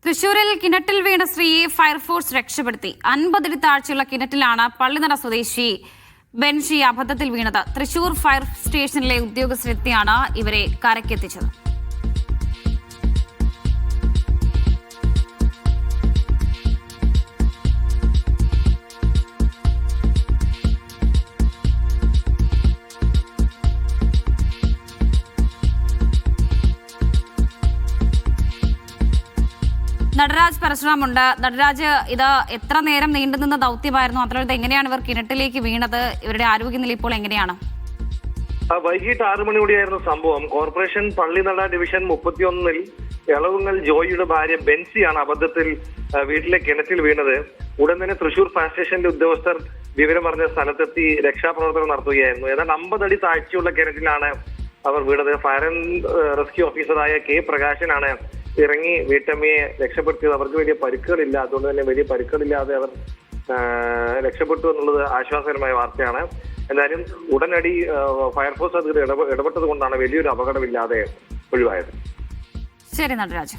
തൃശൂരിൽ കിണറ്റിൽ വീണ സ്ത്രീയെ ഫയർഫോഴ്സ് രക്ഷപ്പെടുത്തി. 50 അടി താഴ്ചയുള്ള കിണറ്റിലാണ് പള്ളിനട സ്വദേശി ബെൻഷി അബദ്ധത്തിൽ വീണത്. തൃശൂർ ഫയർ സ്റ്റേഷനിലെ ഉദ്യോഗസ്ഥരെത്തിയാണ് ഇവരെ കരക്കെത്തിച്ചത്. നടരാജ് പരശുറാമുണ്ട്. നടരാജ്, ഇത് എത്ര നേരം നീണ്ടുനിന്ന ദൗത്യമായിരുന്നു? മാത്രമല്ല, എങ്ങനെയാണ് ഇവർ കിണറ്റിലേക്ക് വീണത്? ഇവരുടെ ആരോഗ്യനില ഇപ്പോൾ എങ്ങനെയാണ്? വൈകിട്ട് 6 മണിയോടെയായിരുന്നു സംഭവം. കോർപ്പറേഷൻ പള്ളിനട ഡിവിഷൻ 31-ൽ എളവുങ്ങൽ ജോയിയുടെ ഭാര്യ ബെൻസിയാണ് അബദ്ധത്തിൽ വീട്ടിലെ കിണറ്റിൽ വീണത്. ഉടൻ തന്നെ തൃശൂർ ഫയർ സ്റ്റേഷനിലെ ഉദ്യോഗസ്ഥർ വിവരം പറഞ്ഞ സ്ഥലത്തെത്തി രക്ഷാപ്രവർത്തനം നടത്തുകയായിരുന്നു. ഏതാണ്ട് 50 അടി താഴ്ചയുള്ള കിണറ്റിലാണ് അവർ വീണത്. ഫയർ ആൻഡ് റെസ്ക്യൂ ഓഫീസറായ കെ പ്രകാശനാണ് ഇറങ്ങി വീട്ടമ്മയെ രക്ഷപ്പെടുത്തിയത്. അവർക്ക് വലിയ പരിക്കുകളില്ല, അതുകൊണ്ട് തന്നെ വലിയ പരിക്കുകളില്ലാതെ അവർ രക്ഷപ്പെട്ടു എന്നുള്ളത് ആശ്വാസകരമായ വാർത്തയാണ്. എന്നാലും ഉടനടി ഫയർഫോഴ്സ് അധികൃതർ ഇടപെട്ടത് കൊണ്ടാണ് വലിയൊരു അപകടമില്ലാതെ ഒഴിവായത്. ശരി നടരാജ്.